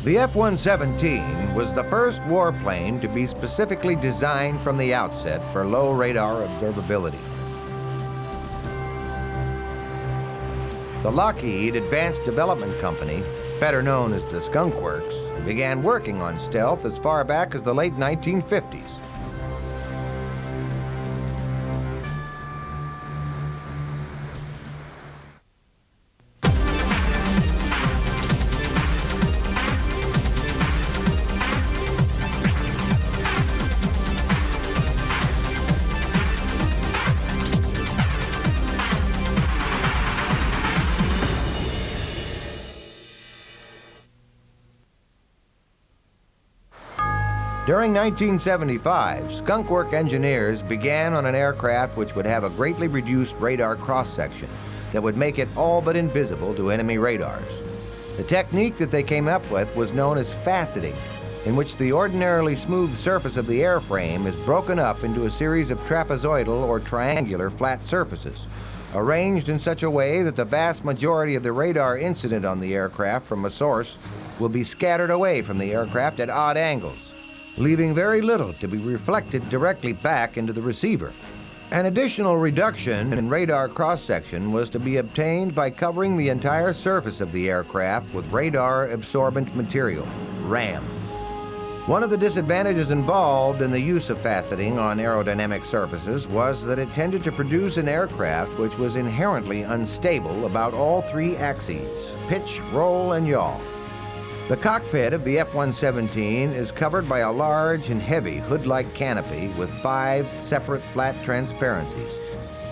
The F-117 was the first warplane to be specifically designed from the outset for low radar observability. The Lockheed Advanced Development Company, better known as the Skunk Works, began working on stealth as far back as the late 1950s. During 1975, Skunk Works engineers began on an aircraft which would have a greatly reduced radar cross-section that would make it all but invisible to enemy radars. The technique that they came up with was known as faceting, in which the ordinarily smooth surface of the airframe is broken up into a series of trapezoidal or triangular flat surfaces, arranged in such a way that the vast majority of the radar incident on the aircraft from a source will be scattered away from the aircraft at odd angles, leaving very little to be reflected directly back into the receiver. An additional reduction in radar cross-section was to be obtained by covering the entire surface of the aircraft with radar absorbent material, RAM. One of the disadvantages involved in the use of faceting on aerodynamic surfaces was that it tended to produce an aircraft which was inherently unstable about all three axes, pitch, roll, and yaw. The cockpit of the F-117 is covered by a large and heavy hood-like canopy with 5 separate flat transparencies,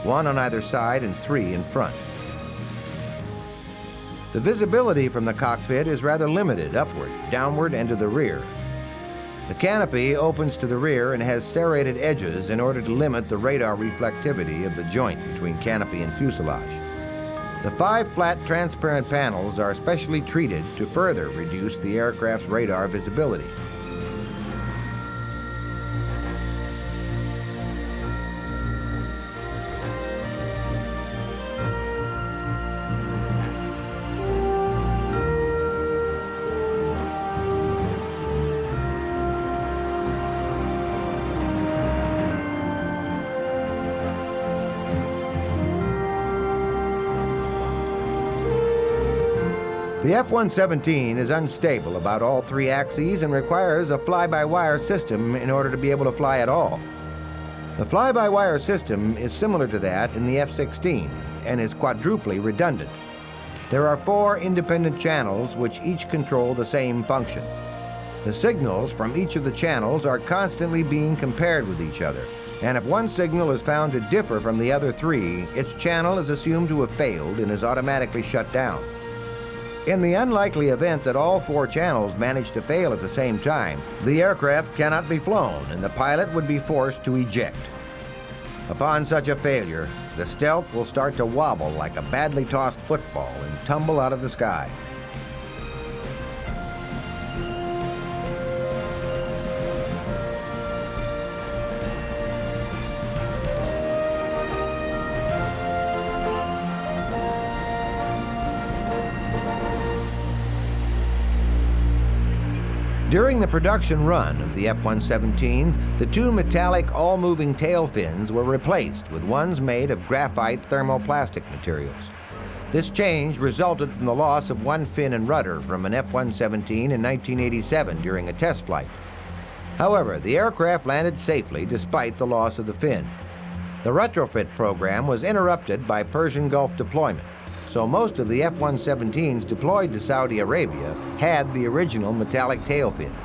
1 on either side and 3 in front. The visibility from the cockpit is rather limited upward, downward, and to the rear. The canopy opens to the rear and has serrated edges in order to limit the radar reflectivity of the joint between canopy and fuselage. The 5 flat transparent panels are specially treated to further reduce the aircraft's radar visibility. The F-117 is unstable about all 3 axes and requires a fly-by-wire system in order to be able to fly at all. The fly-by-wire system is similar to that in the F-16 and is quadruply redundant. There are 4 independent channels which each control the same function. The signals from each of the channels are constantly being compared with each other, and if one signal is found to differ from the other 3, its channel is assumed to have failed and is automatically shut down. In the unlikely event that all 4 channels manage to fail at the same time, the aircraft cannot be flown and the pilot would be forced to eject. Upon such a failure, the stealth will start to wobble like a badly tossed football and tumble out of the sky. During the production run of the F-117, the 2 metallic all-moving tail fins were replaced with ones made of graphite thermoplastic materials. This change resulted from the loss of 1 fin and rudder from an F-117 in 1987 during a test flight. However, the aircraft landed safely despite the loss of the fin. The retrofit program was interrupted by Persian Gulf deployment, so most of the F-117s deployed to Saudi Arabia had the original metallic tail fins.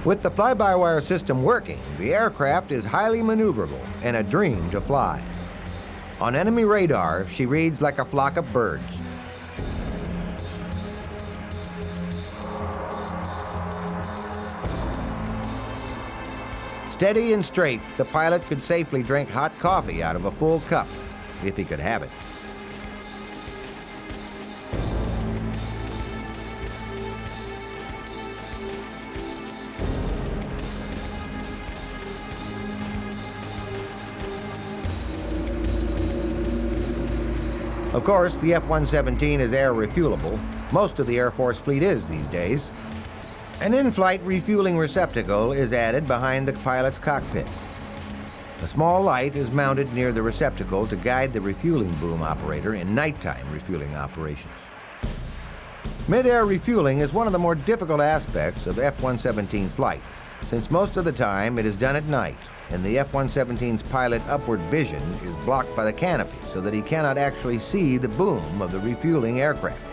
With the fly-by-wire system working, the aircraft is highly maneuverable and a dream to fly. On enemy radar, she reads like a flock of birds. Steady and straight, the pilot could safely drink hot coffee out of a full cup, if he could have it. Of course, the F-117 is air refuelable. Most of the Air Force fleet is these days. An in-flight refueling receptacle is added behind the pilot's cockpit. A small light is mounted near the receptacle to guide the refueling boom operator in nighttime refueling operations. Mid-air refueling is one of the more difficult aspects of F-117 flight, since most of the time it is done at night, and the F-117's pilot upward vision is blocked by the canopy so that he cannot actually see the boom of the refueling aircraft.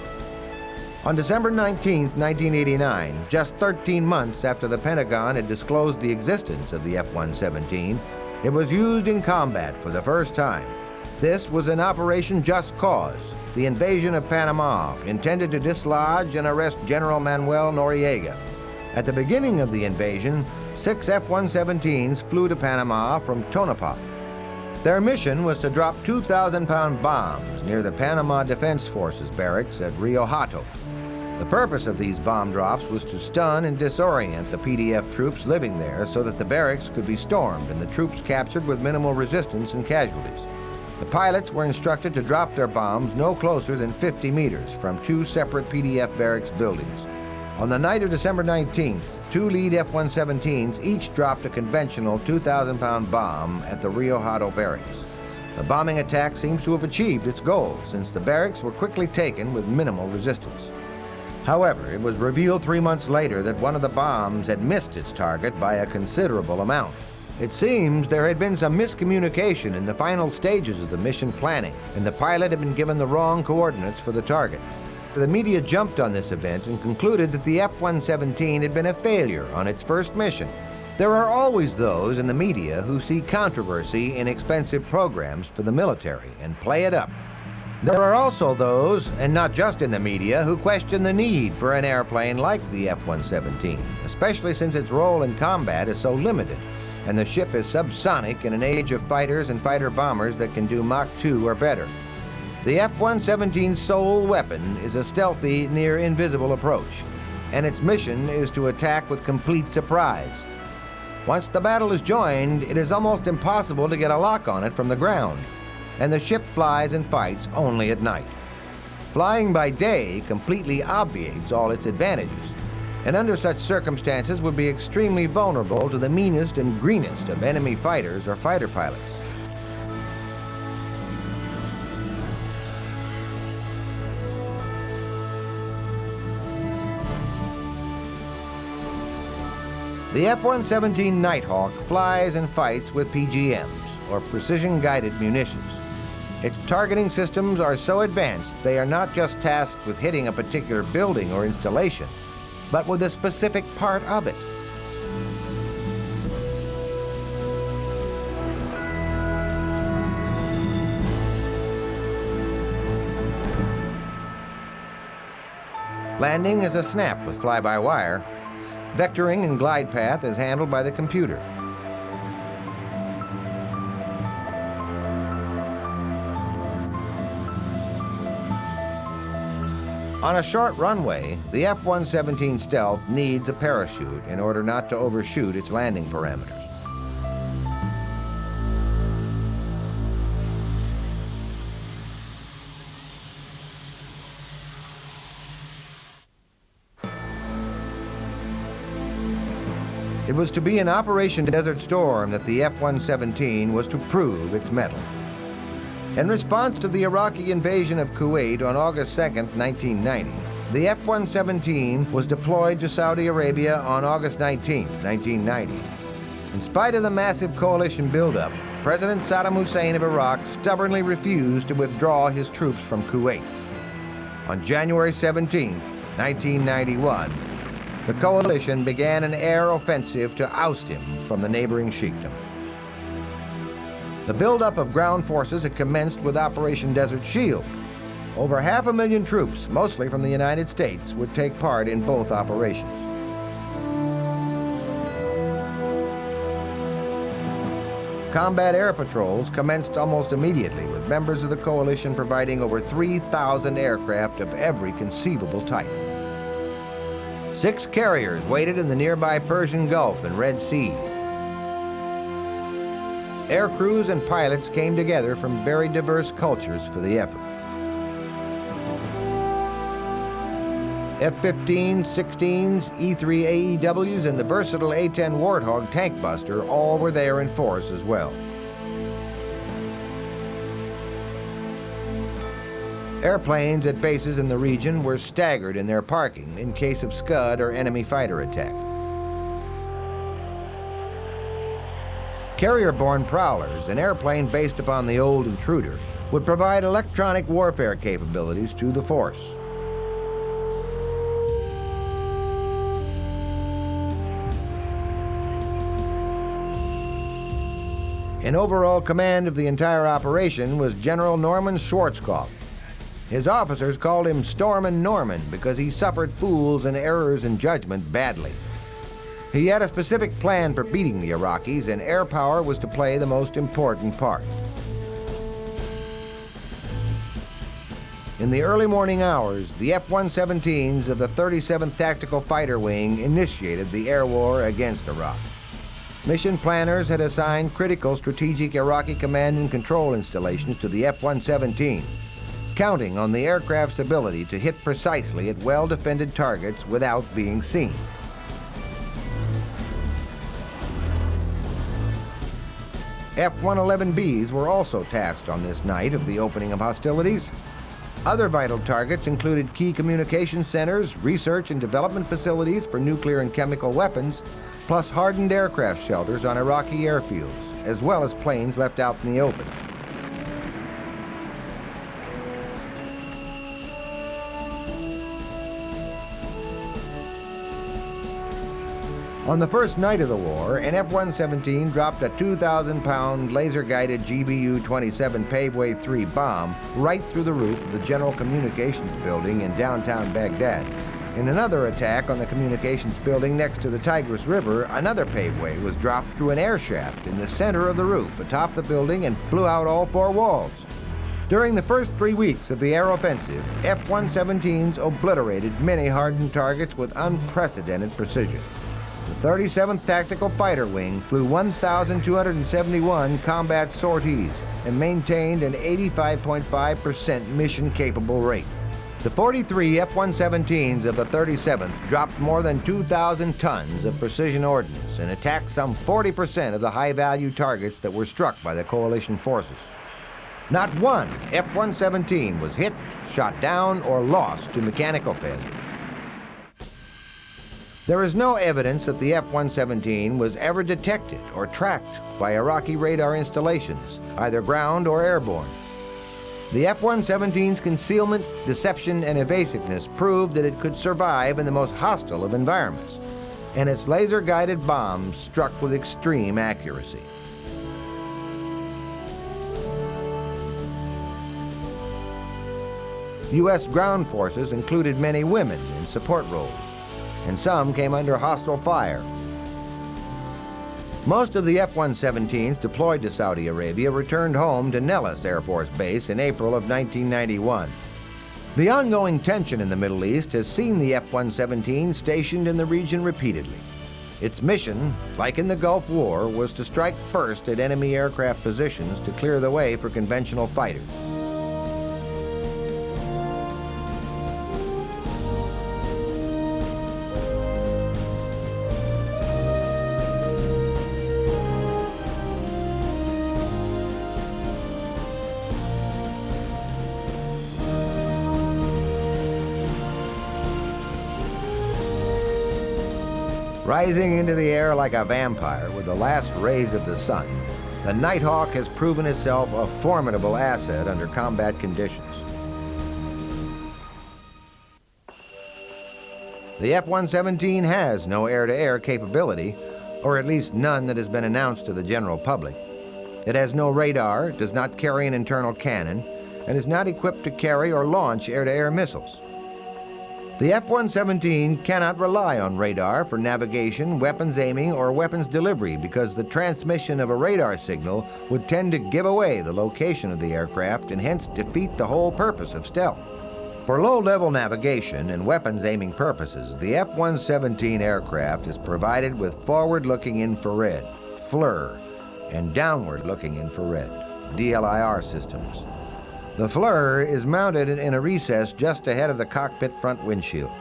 On December 19, 1989, just 13 months after the Pentagon had disclosed the existence of the F-117, it was used in combat for the first time. This was in Operation Just Cause, the invasion of Panama, intended to dislodge and arrest General Manuel Noriega. At the beginning of the invasion, 6 F-117s flew to Panama from Tonopah. Their mission was to drop 2,000-pound bombs near the Panama Defense Forces barracks at Rio Hato. The purpose of these bomb drops was to stun and disorient the PDF troops living there so that the barracks could be stormed and the troops captured with minimal resistance and casualties. The pilots were instructed to drop their bombs no closer than 50 meters from 2 separate PDF barracks buildings. On the night of December 19th, 2 lead F-117s each dropped a conventional 2,000-pound bomb at the Rio Hato barracks. The bombing attack seems to have achieved its goal, since the barracks were quickly taken with minimal resistance. However, it was revealed 3 months later that one of the bombs had missed its target by a considerable amount. It seems there had been some miscommunication in the final stages of the mission planning, and the pilot had been given the wrong coordinates for the target. The media jumped on this event and concluded that the F-117 had been a failure on its first mission. There are always those in the media who see controversy in expensive programs for the military and play it up. There are also those, and not just in the media, who question the need for an airplane like the F-117, especially since its role in combat is so limited, and the ship is subsonic in an age of fighters and fighter bombers that can do Mach 2 or better. The F-117's sole weapon is a stealthy, near-invisible approach, and its mission is to attack with complete surprise. Once the battle is joined, it is almost impossible to get a lock on it from the ground, and the ship flies and fights only at night. Flying by day completely obviates all its advantages, and under such circumstances would be extremely vulnerable to the meanest and greenest of enemy fighters or fighter pilots. The F-117 Nighthawk flies and fights with PGMs, or precision-guided munitions. Its targeting systems are so advanced they are not just tasked with hitting a particular building or installation, but with a specific part of it. Landing is a snap with fly-by-wire. Vectoring and glide path is handled by the computer. On a short runway, the F-117 Stealth needs a parachute in order not to overshoot its landing parameters. It was to be in Operation Desert Storm that the F-117 was to prove its mettle. In response to the Iraqi invasion of Kuwait on August 2, 1990, the F-117 was deployed to Saudi Arabia on August 19, 1990. In spite of the massive coalition buildup, President Saddam Hussein of Iraq stubbornly refused to withdraw his troops from Kuwait. On January 17, 1991, the coalition began an air offensive to oust him from the neighboring sheikhdom. The buildup of ground forces had commenced with Operation Desert Shield. Over 500,000 troops, mostly from the United States, would take part in both operations. combat air patrols commenced almost immediately, with members of the coalition providing over 3,000 aircraft of every conceivable type. 6 carriers waited in the nearby Persian Gulf and Red Sea. Air crews and pilots came together from very diverse cultures for the effort. F-15, 16s, E-3 AEWs, and the versatile A-10 Warthog tank buster all were there in force as well. Airplanes at bases in the region were staggered in their parking in case of Scud or enemy fighter attack. Carrier-borne Prowlers, an airplane based upon the old Intruder, would provide electronic warfare capabilities to the force. In overall command of the entire operation was General Norman Schwarzkopf. His officers called him Stormin' Norman because he suffered fools and errors in judgment badly. He had a specific plan for beating the Iraqis, and air power was to play the most important part. In the early morning hours, the F-117s of the 37th Tactical Fighter Wing initiated the air war against Iraq. Mission planners had assigned critical strategic Iraqi command and control installations to the F-117, counting on the aircraft's ability to hit precisely at well-defended targets without being seen. F-111Bs were also tasked on this night of the opening of hostilities. Other vital targets included key communication centers, research and development facilities for nuclear and chemical weapons, plus hardened aircraft shelters on Iraqi airfields, as well as planes left out in the open. On the first night of the war, an F-117 dropped a 2,000-pound laser-guided GBU-27 Paveway 3 bomb right through the roof of the General Communications Building in downtown Baghdad. In another attack on the communications building next to the Tigris River, another paveway was dropped through an air shaft in the center of the roof atop the building and blew out all 4 walls. During the first 3 weeks of the air offensive, F-117s obliterated many hardened targets with unprecedented precision. The 37th Tactical Fighter Wing flew 1,271 combat sorties and maintained an 85.5% mission-capable rate. The 43 F-117s of the 37th dropped more than 2,000 tons of precision ordnance and attacked some 40% of the high-value targets that were struck by the coalition forces. Not one F-117 was hit, shot down, or lost to mechanical failure. There is no evidence that the F-117 was ever detected or tracked by Iraqi radar installations, either ground or airborne. The F-117's concealment, deception, and evasiveness proved that it could survive in the most hostile of environments, and its laser-guided bombs struck with extreme accuracy. U.S. ground forces included many women in support roles, and some came under hostile fire. Most of the F-117s deployed to Saudi Arabia returned home to Nellis Air Force Base in April of 1991. The ongoing tension in the Middle East has seen the F-117 stationed in the region repeatedly. Its mission, like in the Gulf War, was to strike first at enemy aircraft positions to clear the way for conventional fighters. Rising into the air like a vampire with the last rays of the sun, the Nighthawk has proven itself a formidable asset under combat conditions. The F-117 has no air-to-air capability, or at least none that has been announced to the general public. It has no radar, does not carry an internal cannon, and is not equipped to carry or launch air-to-air missiles. The F-117 cannot rely on radar for navigation, weapons aiming, or weapons delivery because the transmission of a radar signal would tend to give away the location of the aircraft and hence defeat the whole purpose of stealth. For low-level navigation and weapons aiming purposes, the F-117 aircraft is provided with forward-looking infrared, FLIR, and downward-looking infrared, DLIR systems. The FLIR is mounted in a recess just ahead of the cockpit front windshield.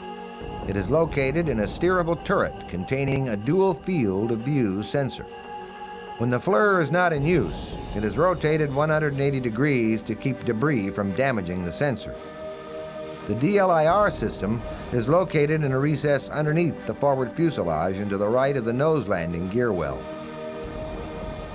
It is located in a steerable turret containing a dual field of view sensor. When the FLIR is not in use, it is rotated 180 degrees to keep debris from damaging the sensor. The DLIR system is located in a recess underneath the forward fuselage and to the right of the nose landing gear well.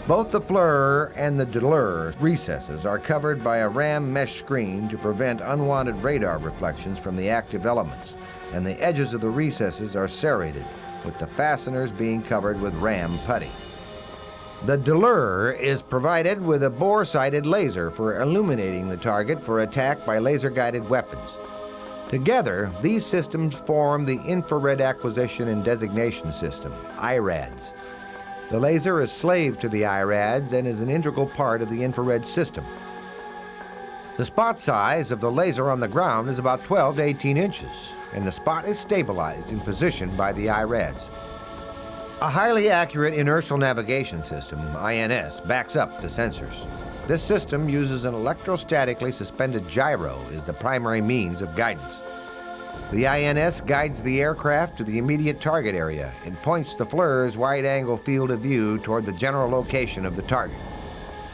Both the FLIR and the DLIR recesses are covered by a RAM mesh screen to prevent unwanted radar reflections from the active elements, and the edges of the recesses are serrated, with the fasteners being covered with RAM putty. The DLIR is provided with a bore-sighted laser for illuminating the target for attack by laser-guided weapons. Together, these systems form the Infrared Acquisition and Designation System, IRADS. The laser is slave to the IRADS and is an integral part of the infrared system. The spot size of the laser on the ground is about 12 to 18 inches, and the spot is stabilized in position by the IRADS. A highly accurate inertial navigation system, INS, backs up the sensors. This system uses an electrostatically suspended gyro as the primary means of guidance. The INS guides the aircraft to the immediate target area and points the FLIR's wide-angle field of view toward the general location of the target.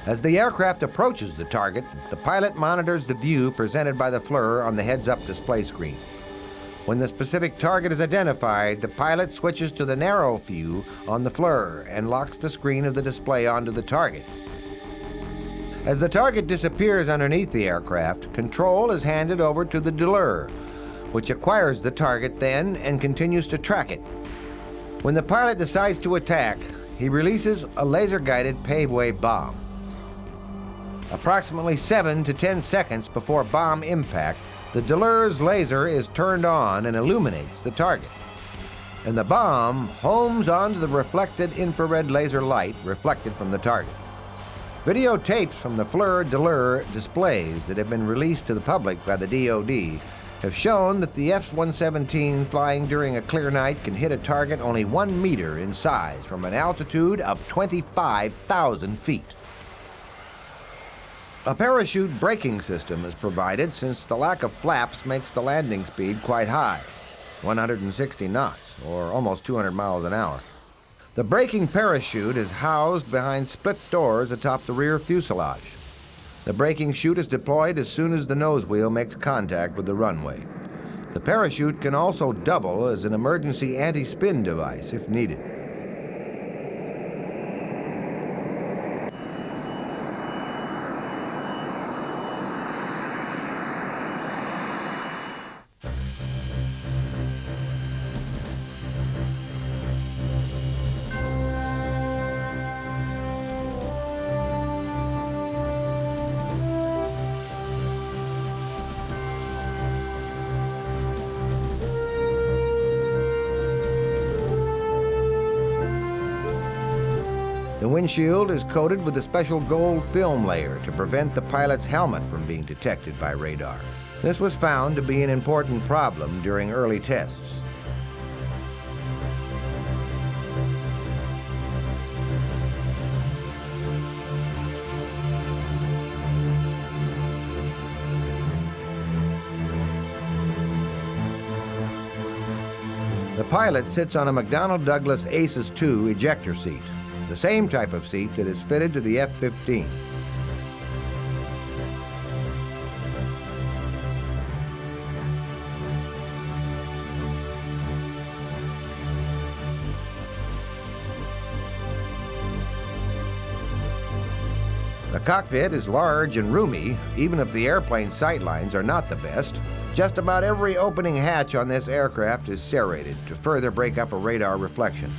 As the aircraft approaches the target, the pilot monitors the view presented by the FLIR on the heads-up display screen. When the specific target is identified, the pilot switches to the narrow view on the FLIR and locks the screen of the display onto the target. As the target disappears underneath the aircraft, control is handed over to the DLIR, which acquires the target then and continues to track it. When the pilot decides to attack, he releases a laser-guided pave-wave bomb. Approximately 7 to 10 seconds before bomb impact, the DLIR's laser is turned on and illuminates the target. And the bomb homes onto the reflected infrared laser light reflected from the target. Videotapes from the FLIR-DLIR displays that have been released to the public by the DoD have shown that the F-117 flying during a clear night can hit a target only 1 meter in size from an altitude of 25,000 feet. A parachute braking system is provided since the lack of flaps makes the landing speed quite high, 160 knots, or almost 200 miles an hour. The braking parachute is housed behind split doors atop the rear fuselage. The braking chute is deployed as soon as the nose wheel makes contact with the runway. The parachute can also double as an emergency anti-spin device if needed. The windshield is coated with a special gold film layer to prevent the pilot's helmet from being detected by radar. This was found to be an important problem during early tests. The pilot sits on a McDonnell Douglas Aces II ejector seat, the same type of seat that is fitted to the F-15. The cockpit is large and roomy, even if the airplane's sightlines are not the best. Just about every opening hatch on this aircraft is serrated to further break up a radar reflection.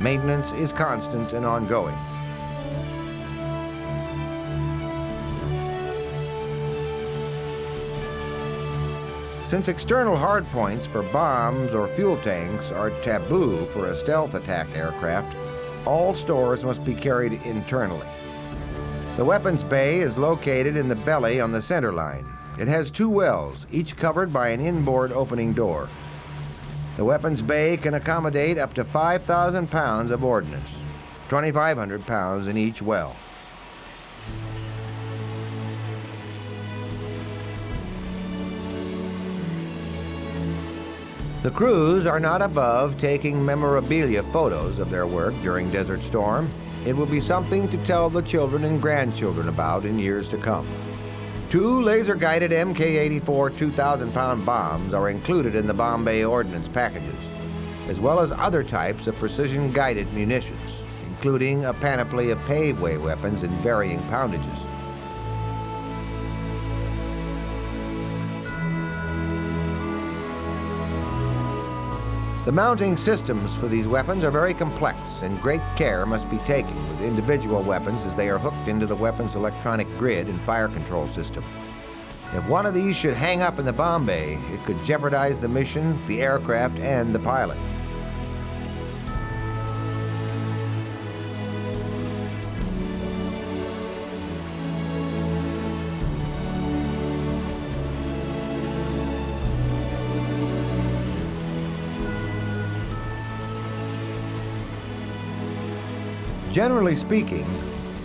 Maintenance is constant and ongoing. Since external hardpoints for bombs or fuel tanks are taboo for a stealth attack aircraft, all stores must be carried internally. The weapons bay is located in the belly on the center line. It has 2 wells, each covered by an inboard opening door. The weapons bay can accommodate up to 5,000 pounds of ordnance, 2,500 pounds in each well. The crews are not above taking memorabilia photos of their work during Desert Storm. It will be something to tell the children and grandchildren about in years to come. 2 laser-guided Mk-84 2,000-pound bombs are included in the bomb bay ordnance packages, as well as other types of precision-guided munitions, including a panoply of paveway weapons in varying poundages. The mounting systems for these weapons are very complex, and great care must be taken with individual weapons as they are hooked into the weapon's electronic grid and fire control system. If one of these should hang up in the bomb bay, it could jeopardize the mission, the aircraft, and the pilot. Generally speaking,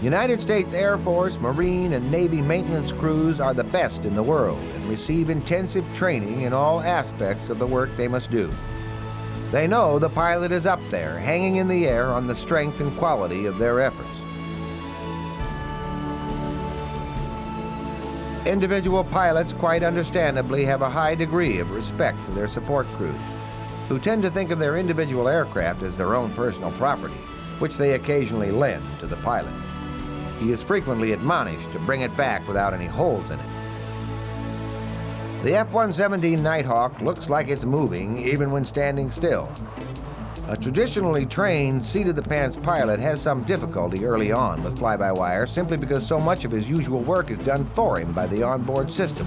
United States Air Force, Marine, and Navy maintenance crews are the best in the world and receive intensive training in all aspects of the work they must do. They know the pilot is up there, hanging in the air on the strength and quality of their efforts. Individual pilots, quite understandably, have a high degree of respect for their support crews, who tend to think of their individual aircraft as their own personal property, which they occasionally lend to the pilot. He is frequently admonished to bring it back without any holes in it. The F-117 Nighthawk looks like it's moving even when standing still. A traditionally trained seat-of-the-pants pilot has some difficulty early on with fly-by-wire simply because so much of his usual work is done for him by the onboard system.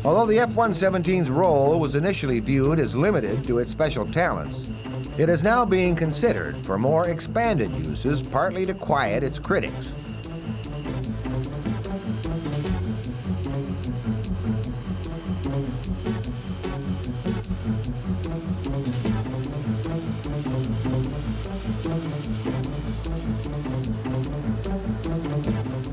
Although the F-117's role was initially viewed as limited to its special talents, it is now being considered for more expanded uses, partly to quiet its critics.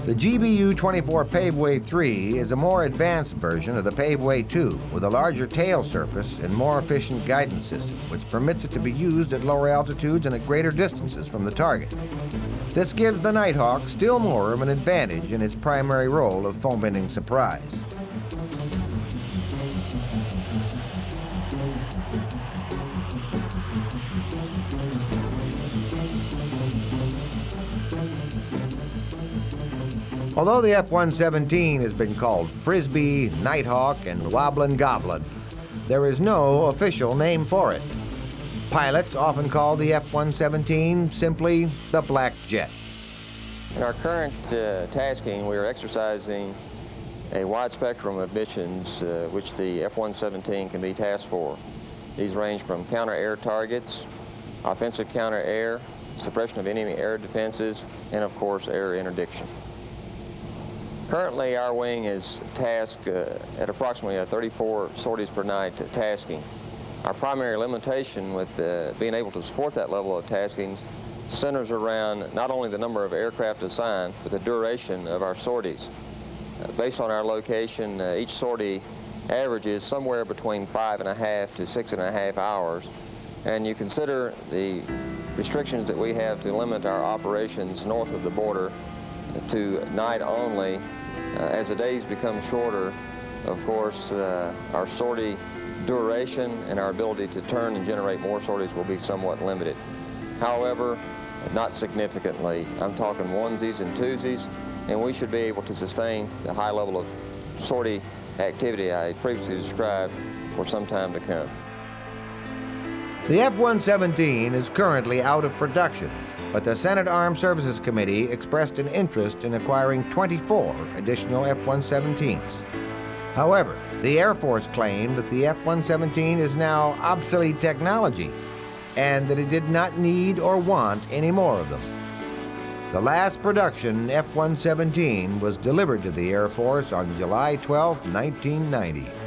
The GBU-24 Paveway 3 is a more advanced version of the Paveway 2 with a larger tail surface and more efficient guidance system, which permits it to be used at lower altitudes and at greater distances from the target. This gives the Nighthawk still more of an advantage in its primary role of fomenting surprise. Although the F-117 has been called Frisbee, Nighthawk, and Wobblin' Goblin, there is no official name for it. Pilots often call the F-117 simply the Black Jet. In our current tasking, we are exercising a wide spectrum of missions which the F-117 can be tasked for. These range from counter-air targets, offensive counter-air, suppression of enemy air defenses, and of course air interdiction. Currently, our wing is tasked at approximately 34 sorties per night tasking. Our primary limitation with being able to support that level of tasking centers around not only the number of aircraft assigned, but the duration of our sorties. Based on our location, each sortie averages somewhere between 5.5 to 6.5 hours, and you consider the restrictions that we have to limit our operations north of the border to night only. As the days become shorter, of course, our sortie duration and our ability to turn and generate more sorties will be somewhat limited. However, not significantly. I'm talking onesies and twosies, and we should be able to sustain the high level of sortie activity I previously described for some time to come. The F-117 is currently out of production, but the Senate Armed Services Committee expressed an interest in acquiring 24 additional F-117s. However, the Air Force claimed that the F-117 is now obsolete technology and that it did not need or want any more of them. The last production F-117 was delivered to the Air Force on July 12, 1990.